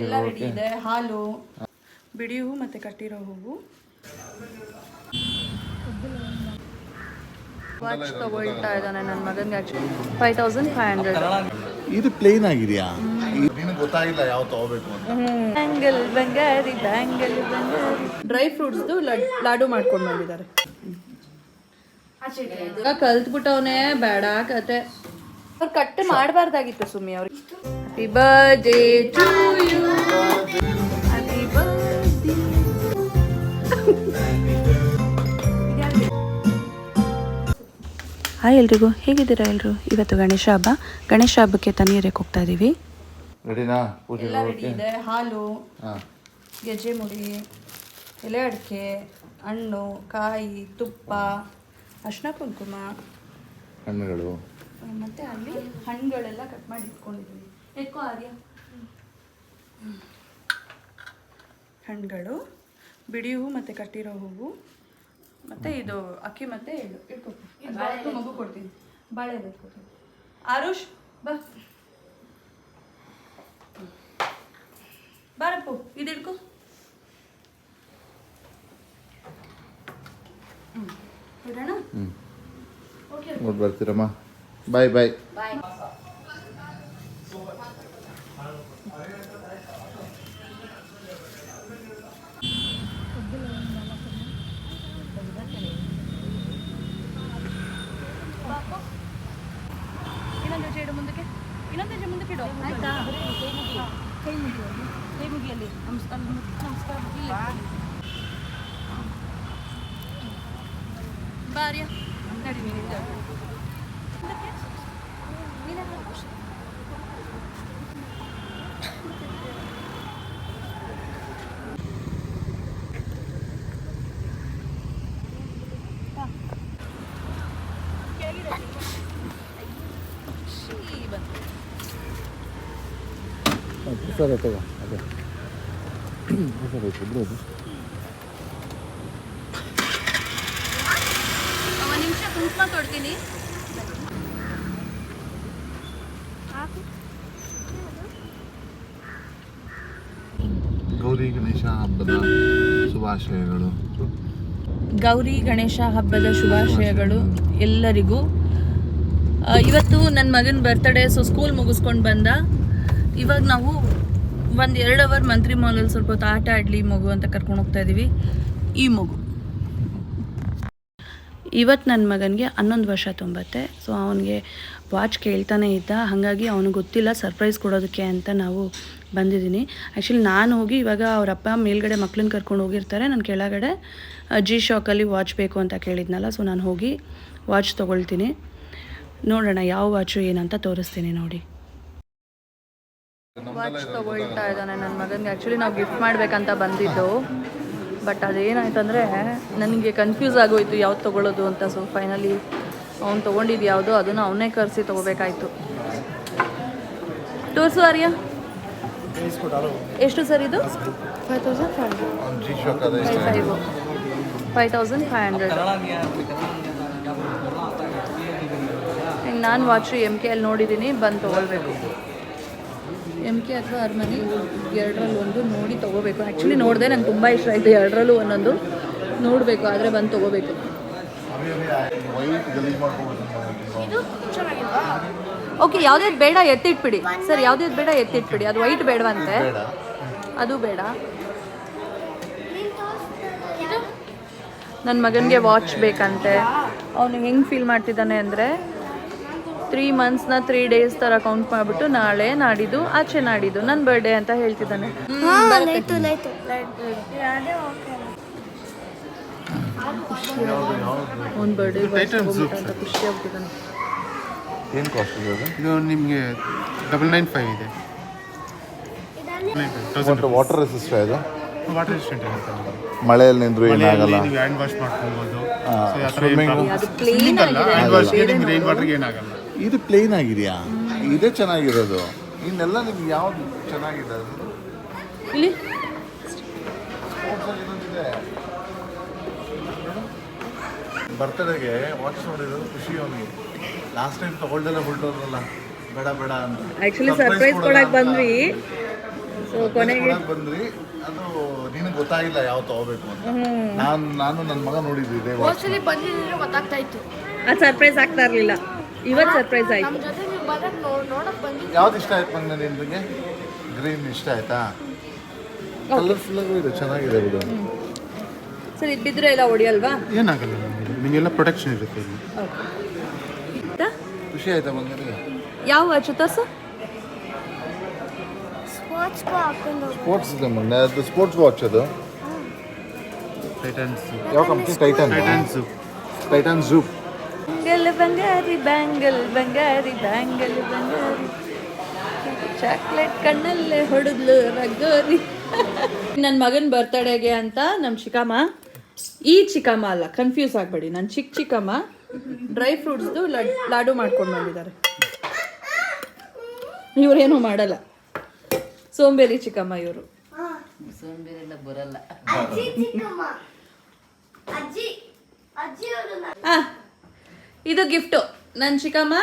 ಎಲ್ಲ ರೆಡಿ ಇದೆ. ಹಾಲು, ಬಿಡಿ ಹೂವು ಮತ್ತೆ ಕಟ್ಟಿರೋ ಹೂವು. ವಾಚ್ ತಗೊಳ್ತಾ ಇದ್ದಾನೆ ನನ್ನ ಮಗನಿಗೆ. ಆಕ್ಚುಲಿ 5500. ಇದು ಪ್ಲೇನ್ ಆಗಿದೆಯಾ? ನಿನಗೆ ಗೊತ್ತಾಗಿಲ್ಲ ಯಾವ ತಗೋಬೇಕು ಅಂತ. ಬ್ಯಾಂಗಲ್ ಬಂಗಾರಿ, ಬ್ಯಾಂಗಲ್ ಬಂಗಾರಿ. ಡ್ರೈ ಫ್ರೂಟ್ಸ್ದು ಲಾಡು ಮಾಡ್ಕೊಂಡು ಬಂದಿದ್ದಾರೆ. ಕಲ್ತ್ಬಿಟ್ಟವನೇ ಬೇಡ ಕತೆ. ಅವ್ರು ಕಟ್ ಮಾಡಬಾರ್ದಾಗಿತ್ತು ಸುಮ್ಮಿ ಅವ್ರಿಗೆ. Happy birthday to you, happy birthday. Hi ಎಲ್ರಿಗೂ, ಹೇಗಿದ್ದೀರಾ ಎಲ್ಲರೂ? ಇವತ್ತು ಗಣೇಶ ಹಬ್ಬ. ಗಣೇಶ ಹಬ್ಬಕ್ಕೆ ತಣ್ಣೀರಿಗೆ ಹೋಗ್ತಾ ಇದ್ದೀವಿ. ಎಲ್ಲ ರೆಡಿ ಇದೆ. ಹಾಲು, ಗೆಜ್ಜೆ ಮುಡಿ, ಎಲೆ ಅಡಿಕೆ, ಹಣ್ಣು, ಕಾಯಿ, ತುಪ್ಪ, ಅರ್ಶಿನ ಕುಂಕುಮ, ಹಣ್ಣುಗಳು, ಮತ್ತೆ ಅಲ್ಲಿ ಹಣ್ಣುಗಳೆಲ್ಲ ಕಟ್ ಮಾಡಿ ಇಟ್ಕೊಂಡಿದ್ದೀವಿ. ಎಕ್ಕೋ ಆರ್ಯ. ಹಣ್ಣುಗಳು, ಬಿಡಿ ಹೂವು ಮತ್ತು ಕಟ್ಟಿರೋ ಹೂವು, ಮತ್ತು ಇದು ಅಕ್ಕಿ ಮತ್ತು ಎಳ್ಳು ಇಟ್ಕೊತೀನಿ. ಮಗು ಕೊಡ್ತೀನಿ. ಬಾಳೆ ಇಟ್ಕೊತೀನಿ. ಆರುಷ್ ಬಾ, ಬಾರಪ್ಪು ಇದು ಇಟ್ಕೊ. ಇಡೋಣ. ನೋಡಿ ಬರ್ತೀರಮ್ಮ. ಬಾಯ್ ಬಾಯ್. ಇನ್ನೊಂದು ಹೆಜ್ಜೆ ಇಡು ಮುಂದಕ್ಕೆ, ಇನ್ನೊಂದು ಹೆಜ್ಜೆ ಮುಂದಕ್ಕೆ ಇಡು. ಆಯ್ತಾ? ಕೈ ಮುಗಿಯಲ್ಲಿ ನಮಸ್ಕಾರ. ಬಾರ್ಯ ನಡಿ ನೀನು. ಸರಿ ತಗೋ. ಅದೇ ಸರಿ ಇಬ್ಬರು ಒಂದು ನಿಮಿಷ ಕುಂಕುಮ ಕೊಡ್ತೀನಿ. ಗೌರಿ ಗಣೇಶ ಹಬ್ಬದ ಶುಭಾಶಯಗಳು. ಗೌರಿ ಗಣೇಶ ಹಬ್ಬದ ಶುಭಾಶಯಗಳು ಎಲ್ಲರಿಗೂ. ಇವತ್ತು ನನ್ನ ಮಗನ ಬರ್ತ್ಡೇ. ಸೊ ಸ್ಕೂಲ್ ಮುಗಿಸ್ಕೊಂಡು ಬಂದ. ಇವಾಗ ನಾವು 1-2 ಅವರ್ ಮಂತ್ರಿ ಮಾಲಲ್ಲಿ ಸ್ವಲ್ಪ ಹೊತ್ತು ಆಟ ಆಡಲಿ ಮಗು ಅಂತ ಕರ್ಕೊಂಡು ಹೋಗ್ತಾ ಇದ್ದೀವಿ. ಈ ಮಗು ಇವತ್ತು ನನ್ನ ಮಗನಿಗೆ 11 ವರ್ಷ ತುಂಬತ್ತೆ. ಸೊ ಅವನಿಗೆ ವಾಚ್ ಕೇಳ್ತಾನೆ ಇದ್ದ. ಹಾಗಾಗಿ ಅವನಿಗೆ ಗೊತ್ತಿಲ್ಲ ಸರ್ಪ್ರೈಸ್ ಕೊಡೋದಕ್ಕೆ ಅಂತ ನಾವು ಬಂದಿದ್ದೀನಿ. ಆ್ಯಕ್ಚುಲಿ ನಾನು ಹೋಗಿ ಇವಾಗ ಅವರಪ್ಪ ಮೇಲ್ಗಡೆ ಮಕ್ಳನ್ನ ಕರ್ಕೊಂಡು ಹೋಗಿರ್ತಾರೆ. ನಾನು ಕೆಳಗಡೆ ಜಿ ಶಾಕಲ್ಲಿ ವಾಚ್ ಬೇಕು ಅಂತ ಕೇಳಿದ್ನಲ್ಲ. ಸೊ ನಾನು ಹೋಗಿ ವಾಚ್ ತೊಗೊಳ್ತೀನಿ. ನೋಡೋಣ ಯಾವ ವಾಚು ಏನಂತ ತೋರಿಸ್ತೀನಿ ನೋಡಿ. ವಾಚ್ ತೊಗೊಳ್ತಾ ಇದ್ದಾನೆ ನನ್ನ ಮಗನಿಗೆ. ಆ್ಯಕ್ಚುಲಿ ನಾವು ಗಿಫ್ಟ್ ಮಾಡಬೇಕಂತ ಬಂದಿದ್ದು, ಬಟ್ ಅದೇನಾಯ್ತು ಅಂದರೆ ನನಗೆ ಕನ್ಫ್ಯೂಸ್ ಆಗೋಯ್ತು ಯಾವ್ದು ತೊಗೊಳ್ಳೋದು ಅಂತ. ಸೊ ಫೈನಲಿ ಅವ್ನು ತೊಗೊಂಡಿದ್ದು ಯಾವುದೋ ಅದನ್ನು ಅವನೇ ಕರೆಸಿ ತೊಗೋಬೇಕಾಯ್ತು. ತೋರಿಸು ಆರ್ಯ. ಎಷ್ಟು ಸರ್ ಇದು? 5500. ನಾನು ವಾಚು MK ಅಲ್ಲಿ ನೋಡಿದ್ದೀನಿ, ಬಂದು ತೊಗೊಳ್ಬೇಕು. MK ಅಥವಾ ಅರಮನೆ ಎರಡರಲ್ಲಿ ಒಂದು ನೋಡಿ ತೊಗೋಬೇಕು. ಆ್ಯಕ್ಚುಲಿ ನೋಡಿದೆ, ನಂಗೆ ತುಂಬ ಇಷ್ಟ ಆಯಿತು. ಎರಡರಲ್ಲೂ ಒಂದೊಂದು ನೋಡಬೇಕು, ಆದರೆ ಬಂದು ತೊಗೋಬೇಕು. ಓಕೆ, ಯಾವುದೇದು ಬೇಡ ಎತ್ತಿಟ್ಬಿಡಿ ಸರ್. ಯಾವುದೇದು ಬೇಡ ಎತ್ತಿಟ್ಬಿಡಿ. ಅದು ವೈಟ್ ಬೇಡವಂತೆ, ಅದು ಬೇಡ. ನನ್ನ ಮಗನಿಗೆ ವಾಚ್ ಬೇಕಂತೆ. ಅವನು ಹೆಂಗೆ ಫೀಲ್ ಮಾಡ್ತಿದ್ದಾನೆ ಅಂದರೆ 3 ಮಂತ್ಸ್ನ 3 ಡೇಸ್ ಥರ ಕೌಂಟ್ ಮಾಡಿಬಿಟ್ಟು ನಾಳೆ ನಾಡಿದ್ದು ಆಚೆ ನಾಡಿದ್ದು ನನ್ನ ಬರ್ಡೇ ಅಂತ ಹೇಳ್ತಿದ್ದಾನೆ. ಅವ್ನ ಬರ್ಡೇ ಅಂತ ಖುಷಿ ಆಗ್ತಿದ್ದಾನೆ. ಏನು ಕಾಸ್ಟ್ ಇದೆ ಇದು? ನಿಮಗೆ 995 ಇದೆ. ವಾಟರ್ ರೆಸಿಸ್ಟೆಂಟ್ ಇದು? ವಾಟರ್ ರೆಸಿಸ್ಟೆಂಟ್ ಇರುತ್ತೆ. ಮಳೆಯಲ್ಲಿ ನಿಂದ್ರು ಏನಾಗಲ್ಲ. ನೀವು ಹ್ಯಾಂಡ್ ವಾಶ್ ಮಾಡ್ಕೊಬೋದು. ಅದು ಪ್ಲೇನ್ ಆಗಿದೆ. ರೈನ್ ವಾಟರ್ಗೆ ಏನಾಗಲ್ಲ. ಇದು ಪ್ಲೇನ್ ಆಗಿದೆಯಾ? ಇದೇ ಚೆನ್ನಾಗಿರೋದು. ಇನ್ನೆಲ್ಲ ನಿಮ್ಗೆ ಯಾವ್ದು ಚೆನ್ನಾಗಿದೆ? ಇಲ್ಲಿ ಬರ್ತಡೆಗೆ ವಾಚ್ ನೋಡಿರೋದು ಖುಷಿ ಅವನಿಗೆ. ಲಾಸ್ಟ್ ಟೈಮ್ ತಗೊಳ್ದೆಲ್ಲ ಹೊರಟೋದ್ರಲ್ಲ, ಬೇಡ ಬೇಡ ಅಂತ. ಆ್ಯಕ್ಚುಲಿ ಸರ್ಪ್ರೈಸ್ ಕೊಡಕ್ಕೆ ಬಂದ್ವಿ. ಕೊನೆಗೆ ಬಂದ್ರಿ ಅದು ನಿನಗೆ ಗೊತ್ತಾಗಿಲ್ಲ ಯಾವ ತಗೋಬೇಕು ಅಂತ. ನಾನು ನನ್ನ ಮಗ ನೋಡಿದ್ವಿ ಇದೇ ಹೋದ್ಸಲಿ ಬಂದಿದ್ರೆ ಗೊತ್ತಾಗ್ತಾ ಇತ್ತು. ಅದು ಸರ್ಪ್ರೈಸ್ ಆಗ್ತಾ ಇರಲಿಲ್ಲ. ಇವತ್ತು ಸರ್ಪ್ರೈಸ್ ಆಯಿತು. ನಮ್ಮ ಜೊತೆ ನೀವು ಬರೋಕ್ಕೆ ನೋಡಕ್ ಬಂದಿದ್ದು. ಯಾವ್ದು ಇಷ್ಟ ಆಯ್ತು ನಂಗೆ ನಿನಗೆ? ಗ್ರೀನ್ ಇಷ್ಟ ಆಯ್ತಾ? ಕಲರ್ಫುಲ್ ಆಗೂ ಇದೆ, ಚೆನ್ನಾಗಿದೆ ಬಿಡು. ಸರ್ ಇದು ಬಿದ್ದರೆ ಎಲ್ಲ ಹೊಡಿಯಲ್ವಾ? ಏನಾಗಲ್ಲ ನಿಮಗೆಲ್ಲ ಪ್ರೊಟೆಕ್ಷನ್ ಇರುತ್ತೆ ಇಲ್ಲಿ. ಖುಷಿ ಆಯ್ತಾ ಬಂಗಾರಿ? ಯಾವ ವಾಚ್ ಸರ್? ಸ್ಪೋರ್ಟ್ಸ್ಗೂ ಹಾಕೊಂಡು ಸ್ಪೋರ್ಟ್ಸ್ ಇದೆ ಮೊನ್ನೆ, ಅದು ಸ್ಪೋರ್ಟ್ಸ್ ವಾಚ್ ಅದು. ಟೈಟನ್ಸ್ ಯಾವ ಕಂಪ್ನಿ? ಟೈಟನ್ಸ್ ಟೈಟನ್ ಝೂಪ್. ಬಂಗಾರಿ ಬ್ಯಾಂಗಲ್ ಬಂಗಾರಿ ಬ್ಯಾಂಗಲ್ ಬಂಗಾರಿ ಚಾಕ್ಲೇಟ್ ಕಣ್ಣಲ್ಲೇ ಹೊಡೆದ್ಲು ರಂಗೋರಿ. ನನ್ನ ಮಗನ ಬರ್ತಡೇಗೆ ಅಂತ ನಮ್ಮ ಚಿಕ್ಕಮ್ಮ, ಈ ಚಿಕ್ಕಮ್ಮ ಅಲ್ಲ, ಕನ್ಫ್ಯೂಸ್ ಆಗಬೇಡಿ, ನನ್ನ ಚಿಕ್ಕಮ್ಮ ಡ್ರೈ ಫ್ರೂಟ್ಸ್ದು ಲಾಡು ಮಾಡ್ಕೊಂಡು ಬಂದಿದ್ದಾರೆ. ಇವರೇನು ಮಾಡಲ್ಲ, ಸೋಂಬೇರಿ ಚಿಕ್ಕಮ್ಮ ಇವರು. ಸೋಂಬೇರಿಲ್ಲ ಬರಲ್ಲ. ಅಜ್ಜಿ ಚಿಕ್ಕಮ್ಮ ಅಜ್ಜಿ ಅಜ್ಜಿ ಅವರು ಇದು ಗಿಫ್ಟು ನನ್ನ ಚಿಕ್ಕಮ್ಮ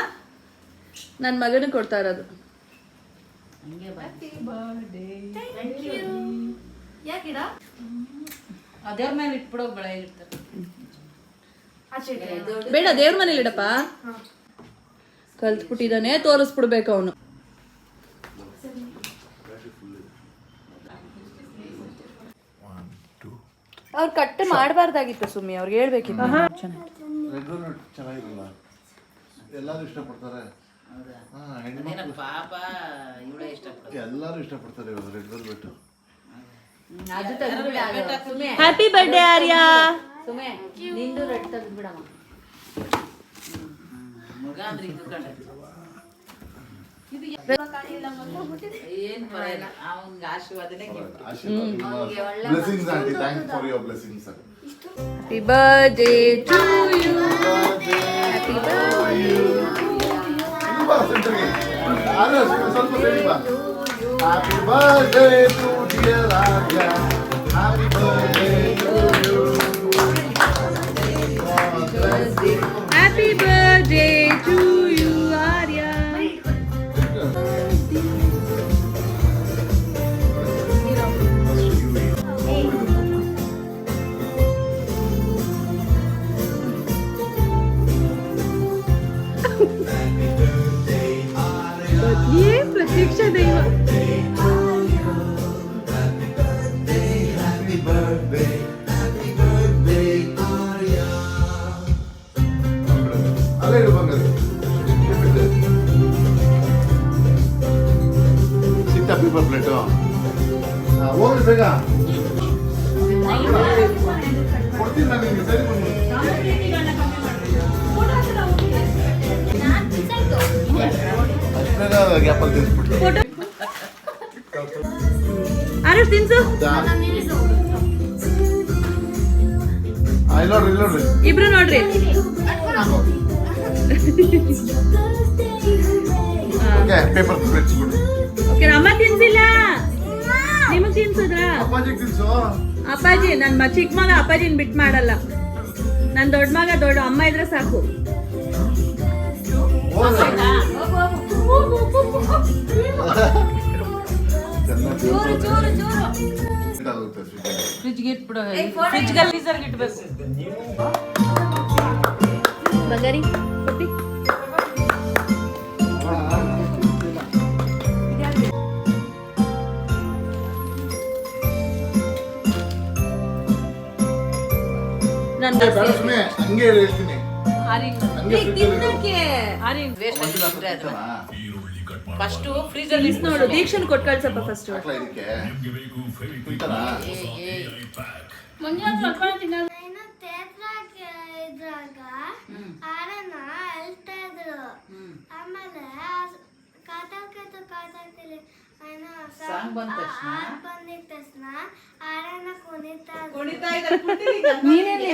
ನನ್ನ ಮಗನಿಗೆ ಕೊಡ್ತಾ ಇರೋದು. ಅದೇ ಮೇಲೆ ಇಟ್ಬಿಡೋ ಬೆಳೆ ಇರ್ತಾರೆ. ಬೇಡ, ದೇವ್ರ ಮನೇಲಿ ಇಡಪ್ಪ. ಕಲ್ತ್ಬಿಟ್ಟಿದ್ದಾನೆ, ತೋರಿಸ್ಬಿಡ್ಬೇಕು ಅವನು. ಅವ್ರು ಕಟ್ಟು ಮಾಡಬಾರ್ದಾಗಿತ್ತು ಸುಮ್ಮಿ, ಅವ್ರಿಗೆ ಹೇಳ್ಬೇಕಿತ್ತು. ರೆಡ್ ವೆಲ್ವೆಟ್ ಚೆನ್ನಾಗಿರಲ್ಲ, ಎಲ್ಲರೂ ಇಷ್ಟಪಡ್ತಾರೆ. ಅದೇನ ಪಾಪ ಇವಳೇ ಇಷ್ಟಪಡ್ತಾರೆ. ಎಲ್ಲರೂ ಇಷ್ಟಪಡ್ತಾರೆ ಇವಾಗ ರೆಡ್ ವೆಲ್ವೆಟ್. ಹ್ಯಾಪಿ ಬರ್ಡೇ ಆರ್ಯ. ಸುಮ್ಮನೆ ನಿಂದು ರೆಡ್ ತೆಗೆದು ಬಿಡಮ್ಮ. ಮಗ ಅಂದ್ರೆ ಇದು ಕಂಡ್ರೆ ಏನ್ ಪರವಾಗಿಲ್ಲ, ಅವನ್ಗೆ ಆಶೀರ್ವಾದನೇ gift. Blessings auntie, thanks for your blessings. Happy birthday to you. Happy birthday. ಬಾ ಸೆಂಟರ್ಗೆ. ಸ್ವಲ್ಪ ಬೇಡಿ ಬಾ. Happy birthday to dear Arya. Happy birthday to you. Happy birthday to you, Arya. ये प्रतीक्षा दೈವ. ಅಲ್ಲೇ ಇಡು ಬಂಗಾರ. ಸಿಕ್ತಾ ಪೇಪರ್ ಪ್ಲೇಟು? ಹೋಗ್ಲಿ ಬೇಗ. ಕೊಡ್ತೀನಿ ನಾನು ನಿಮಗೆ, ಸರಿ ಬಂದು. ಅಷ್ಟು ಬೇಗ ಗ್ಯಾಪಲ್ಲಿ ತಿನ್ಸ್ಬಿಟ್ಟು. ಆರುಷ್ ತಿನ್ಸು. ಇಲ್ಲಿ ನೋಡ್ರಿ, ಇಲ್ಲಿ ನೋಡ್ರಿ. ಇಬ್ರು ನೋಡ್ರಿ. ಓಕೆ, ಪೇಪರ್ ಪ್ಲೇಟ್ಸ್ ಕೊಡು. ಓಕೆ, ಅಮ್ಮ ತಿನ್ಸಿಲ್ಲ, ನಿಮಗ್ ತಿನ್ಸಿದ್ರ? ಅಪ್ಪಾಜಿಗೆ ತಿನ್ಸು. ಅಪ್ಪಾಜಿ, ನನ್ನ ಚಿಕ್ಕ ಮಗ ಅಪ್ಪಾಜಿನ ಬಿಟ್ಟು ಮಾಡಲ್ಲ. ನನ್ನ ದೊಡ್ಡ ಮಗ ದೊಡ್ಡ ಅಮ್ಮ ಇದ್ರೆ ಸಾಕು. ಫ್ರಿಜ್ಗೆ ಇಟ್ಬಿಡೋ, ಫ್ರಿಜ್ ಗಲೀಜರ್ಗೆ ಇಟ್ಬೇಕು. ಬಂಗಾರಿ ಕೊಟ್ಟಿ. ಹಂಗೆ ಹೇಳ್ತೀನಿ. ಫಸ್ಟ್ ಫ್ರೀಜರ್ ನೋಡು, ದೀಕ್ಷನ್ ಕೊಟ್ಟು ಕಳ್ಸಪ್ಪ ಫಸ್ಟ್. ನಾನು ಥಿಯೇಟ್ರಾಗ ಇದ್ರಾಗ ಆರನ ಅಳ್ತಾ ಇದ್ರು. ಆಮೇಲೆ ಕಾತಾಡ್ಕಲಿ ಸಾಂಗ್ ಬಂದ ತಕ್ಷಣ ಬಂದಿದ ತಕ್ಷಣ ಆರನ ಕುಣಿತಾ ಕುಣಿತಾ ಇದ್ದಾರೆ.